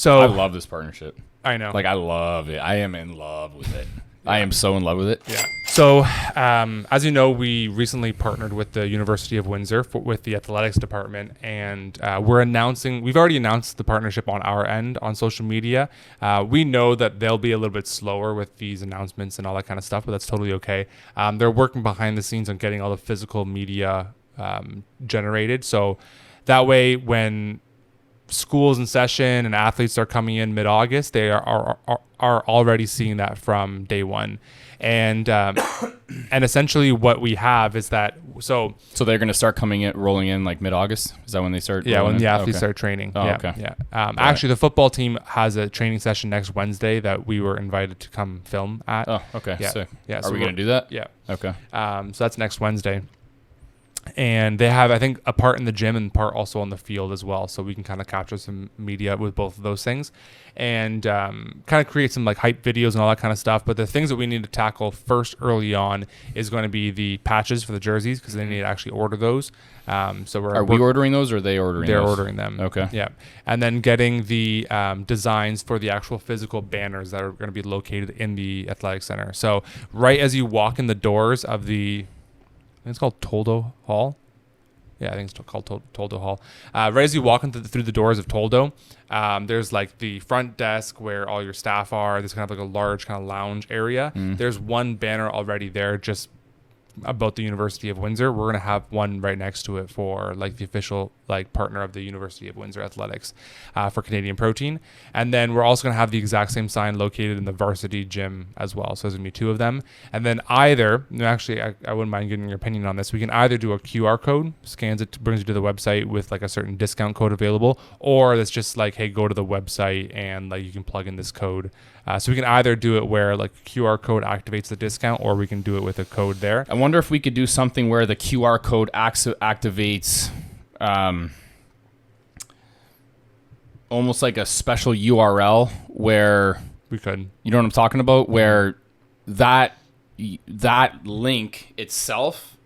So I love this partnership. I know. Like, I love it. I am in love with it. I am so in love with it. Yeah. So, as you know, we recently partnered with the University of Windsor with the athletics department, and we've already announced the partnership on our end on social media. We know that they'll be a little bit slower with these announcements and all that kind of stuff, but that's totally okay. They're working behind the scenes on getting all the physical media generated. So that way, when schools in session and athletes are coming in mid-August, they are already seeing that from day one. And essentially what we have is that so they're going to start rolling in like mid-August. Is that when they start? Yeah, when the athletes okay. start training. Oh, yeah, okay. Yeah. Actually, the football team has a training session next Wednesday that we were invited to come film at. Oh, okay. Yeah. Sick. Yeah. Are we going to do that? Yeah. Okay. So that's next Wednesday. And they have, I think, a part in the gym and part also on the field as well. So we can kind of capture some media with both of those things and kind of create some like hype videos and all that kind of stuff. But the things that we need to tackle first early on is going to be the patches for the jerseys because they need to actually order those. Are we ordering those or are they ordering they're those? They're ordering them. Okay. Yeah. And then getting the designs for the actual physical banners that are going to be located in the athletic center. So right as you walk in the doors of the... I think it's called Toldo Hall. Yeah, I think it's called Toldo Hall. Right as you walk through the doors of Toldo, there's like the front desk where all your staff are. There's kind of like a large kind of lounge area. There's one banner already there just about the University of Windsor. We're going to have one right next to it for like the official like partner of the University of Windsor Athletics for Canadian Protein. And then we're also going to have the exact same sign located in the varsity gym as well. So there's going to be two of them. And then I wouldn't mind getting your opinion on this. We can either do a QR code, scans it, brings you to the website with like a certain discount code available, or it's just like, hey, go to the website and like you can plug in this code. So we can either do it where like QR code activates the discount, or we can do it with a code there. I wonder if we could do something where the QR code activates almost like a special URL where we could. You know what I'm talking about? Where that link itself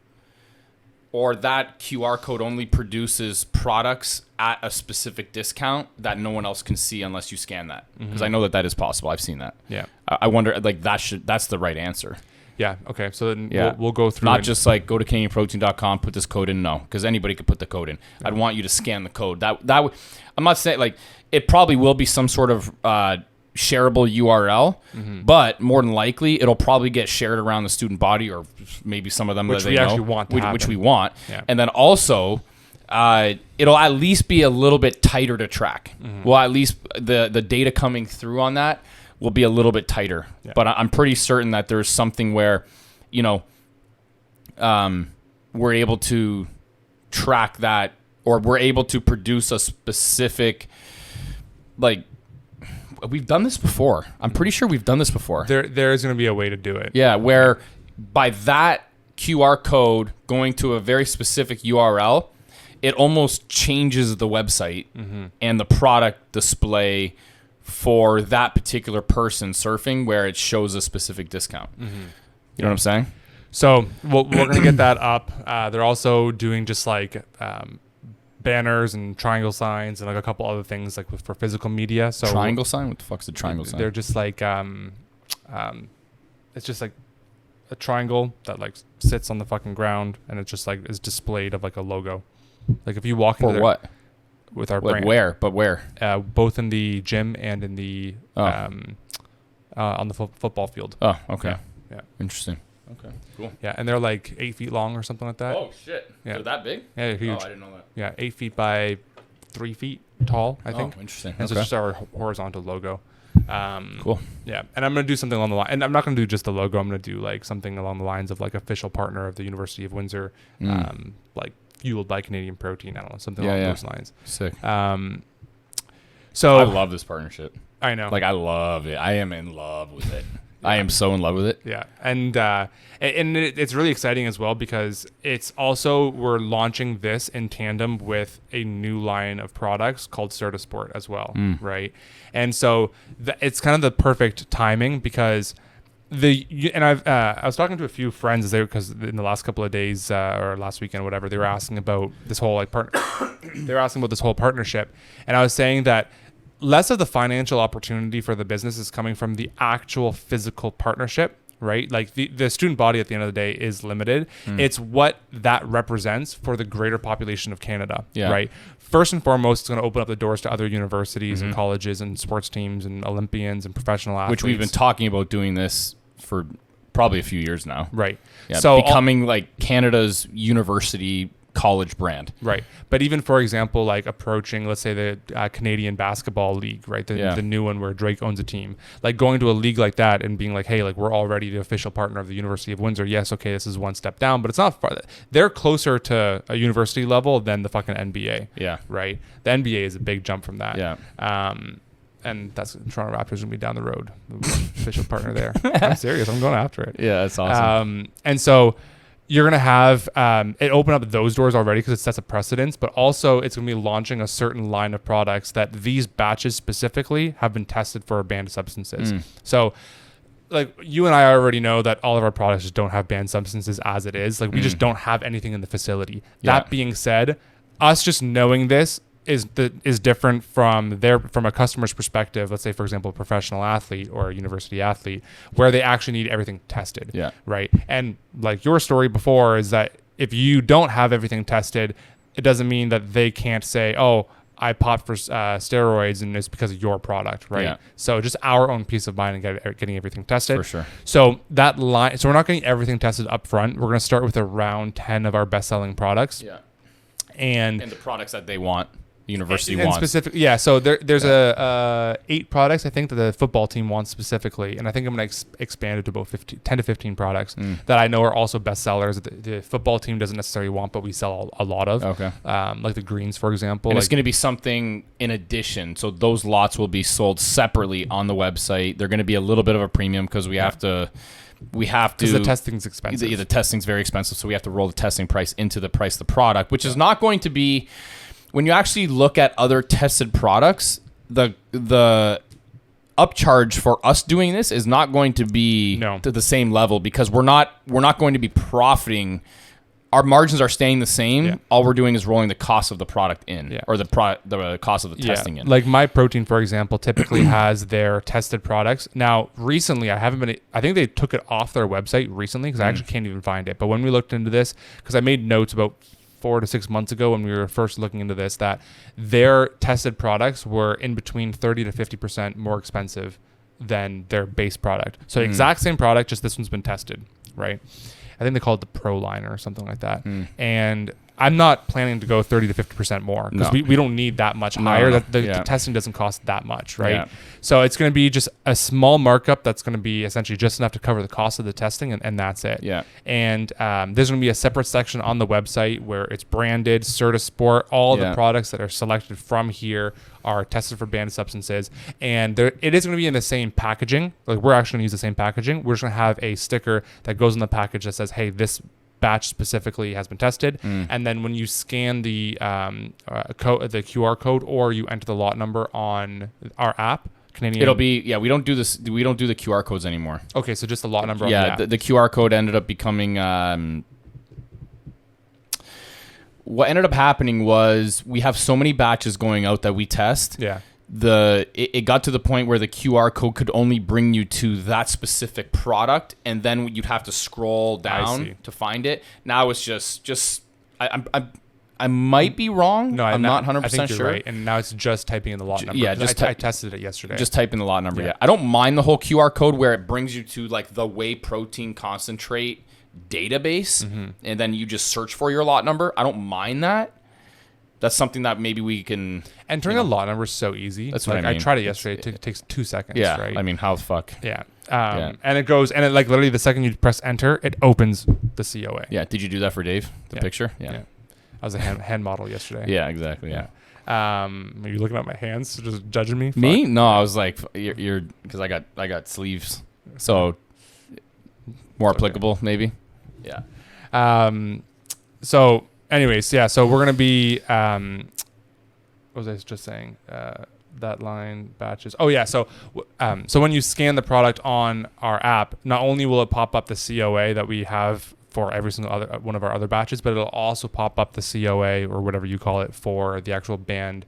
or that QR code only produces products at a specific discount that no one else can see unless you scan that. Because I know that is possible. I've seen that. Yeah. I wonder, like, that's the right answer. Yeah. Okay. So then we'll go through. Not just like go to CanadianProtein.com, put this code in. No, because anybody could put the code in. Yeah. I'd want you to scan the code. That I'm not saying like it probably will be some sort of shareable URL, but more than likely it'll probably get shared around the student body, or maybe some of them which that we they actually know, want to which we want. Yeah. And then also it'll at least be a little bit tighter to track. Well, at least the data coming through on that will be a little bit tighter. Yeah. But I'm pretty certain that there's something where, you know, we're able to track that, or we're able to produce a specific, like, we've done this before. I'm pretty sure we've done this before. There is going to be a way to do it. Yeah, where by that QR code going to a very specific URL, it almost changes the website and the product display for that particular person surfing, where it shows a specific discount. You know what I'm saying? So we're going to get that up. They're also doing just like banners and triangle signs and like a couple other things like for physical media. So triangle sign? What the fuck's the triangle sign? They're just like it's just like a triangle that like sits on the fucking ground, and it just like is displayed of like a logo. Like if you walk into what? With our like brand. Where? Both in the gym and in the on the football field. Oh, okay. Yeah. Interesting. Okay, cool. Yeah, and they're like 8 feet long or something like that. Oh shit! Yeah. They're that big? Yeah, they're huge. Oh, I didn't know that. Yeah, 8 feet by 3 feet tall, I think. Oh, interesting. And so it's just our horizontal logo. Cool. Yeah, and I'm gonna do something along the line, and I'm not gonna do just the logo. I'm gonna do like something along the lines of like official partner of the University of Windsor, like fueled by Canadian Protein. I don't know, something along those lines. Sick. So I love this partnership. I know. Like, I love it. I am in love with it. I am so in love with it. Yeah, and it's really exciting as well, because it's also, we're launching this in tandem with a new line of products called Certisport as well, right? And so it's kind of the perfect timing, because I was talking to a few friends because in the last couple of days or last weekend or whatever, they were asking about this whole they were asking about this whole partnership, and I was saying that less of the financial opportunity for the business is coming from the actual physical partnership, right? Like the student body at the end of the day is limited. It's what that represents for the greater population of Canada, right? First and foremost, it's going to open up the doors to other universities and colleges and sports teams and Olympians and professional athletes. Which we've been talking about doing this for probably a few years now. Right. Yeah, so becoming like Canada's university college brand. Right. But even, for example, like approaching, let's say the Canadian Basketball League, right? The new one where Drake owns a team. Like going to a league like that and being like, hey, like we're already the official partner of the University of Windsor. Yes, okay, this is one step down, but it's not far. They're closer to a university level than the fucking NBA. Yeah. Right? The NBA is a big jump from that. Yeah. And that's Toronto Raptors going to be down the road. Official partner there. I'm serious. I'm going after it. Yeah, that's awesome. And so you're going to have it open up those doors already because it sets a precedence, but also it's going to be launching a certain line of products that these batches specifically have been tested for banned substances. So like you and I already know that all of our products just don't have banned substances as it is. Like we just don't have anything in the facility. That being said, us just knowing this is different from a customer's perspective. Let's say, for example, a professional athlete or a university athlete, where they actually need everything tested. Yeah. Right. And like your story before is that if you don't have everything tested, it doesn't mean that they can't say, "Oh, I popped for steroids and it's because of your product." Right. Yeah. So just our own peace of mind and getting everything tested. For sure. So that line. So we're not getting everything tested up front. We're going to start with around 10 of our best-selling products. Yeah. And the products that they want. University wants. Specific, so there's 8 products I think that the football team wants specifically, and I think I'm going to expand it to about 10 to 15 products that I know are also bestsellers that the football team doesn't necessarily want, but we sell a lot of. Okay. Like the greens, for example. And it's going to be something in addition. So those lots will be sold separately on the website. They're going to be a little bit of a premium because we have to. Because the testing's expensive. The testing's very expensive, so we have to roll the testing price into the price of the product, which is not going to be. When you actually look at other tested products, the upcharge for us doing this is not going to be to the same level because we're not going to be profiting. Our margins are staying the same. Yeah. All we're doing is rolling the cost of the product in, or the cost of the testing in. Like My Protein, for example, typically has their tested products. Now, recently, I think they took it off their website recently because I actually can't even find it. But when we looked into this, because I made notes about 4 to 6 months ago when we were first looking into this, that their tested products were in between 30 to 50% more expensive than their base product. So exact same product, just this one's been tested, right? I think they call it the Pro Liner or something like that. And I'm not planning to go 30 to 50% more because we don't need that much higher. The testing doesn't cost that much, right? Yeah. So it's going to be just a small markup that's going to be essentially just enough to cover the cost of the testing, and that's it. Yeah. And there's going to be a separate section on the website where it's branded, Certisport, all the products that are selected from here are tested for banned substances. And it is going to be in the same packaging. Like we're actually going to use the same packaging. We're just going to have a sticker that goes in the package that says, hey, this batch specifically has been tested, and then when you scan the QR code or you enter the lot number on our app, Canadian, it'll be we don't do this. We don't do the QR codes anymore. Okay, so just the lot number. On the app. The QR code ended up becoming. What ended up happening was we have so many batches going out that we test. Yeah. It got to the point where the QR code could only bring you to that specific product, and then you'd have to scroll down to find it. Now it's just I might be wrong. No, I'm not 100% sure. Right. And now it's just typing in the lot number. Yeah, I tested it yesterday. Just type in the lot number. Yeah. I don't mind the whole QR code where it brings you to like the whey protein concentrate database, and then you just search for your lot number. I don't mind that. That's something that maybe we can. Entering a lot number is so easy. That's what I mean. I tried it yesterday. It takes 2 seconds. Yeah. Right? I mean, how the fuck? Yeah. And it goes, and it like literally the second you press enter, it opens the COA. Yeah. Did you do that for Dave? The picture? Yeah. I was a hand model yesterday. Yeah, exactly. Yeah. Are you looking at my hands, just judging me? Me? Fuck. No, I was like, you're because I got sleeves, so more applicable maybe. Yeah. So. Anyways, so we're going to be, what was I just saying? That line, batches. Oh, yeah. So when you scan the product on our app, not only will it pop up the COA that we have for every single other one of our other batches, but it'll also pop up the COA or whatever you call it for the actual banned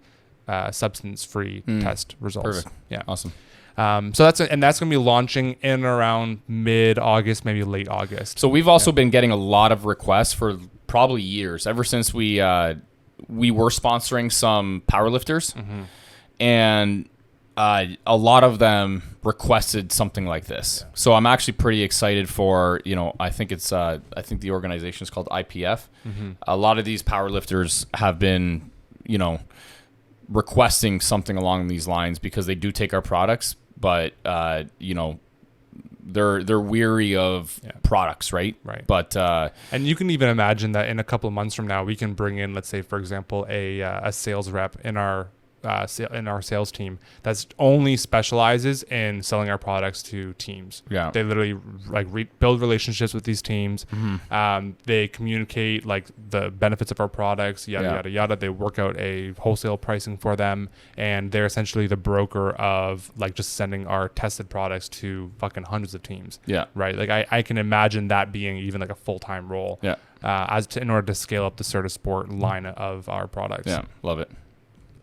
substance-free test results. Perfect. Yeah. Awesome. So that's going to be launching in around mid-August, maybe late August. So we've also been getting a lot of requests for probably years, ever since we were sponsoring some powerlifters, and a lot of them requested something like this. Yeah. So I'm actually pretty excited for, I think the organization is called IPF. A lot of these powerlifters have been, requesting something along these lines because they do take our products, but they're weary of products, right? Right. But and you can even imagine that in a couple of months from now, we can bring in, let's say, for example, a sales rep in our sales team that's only specializes in selling our products to teams. Yeah. They literally build relationships with these teams. They communicate like the benefits of our products, yada yada. They work out a wholesale pricing for them, and they're essentially the broker of like just sending our tested products to fucking hundreds of teams. Yeah. Right. Like I can imagine that being even like a full-time role. Yeah. In order to scale up the Certa Sport line of our products. Yeah. Love it.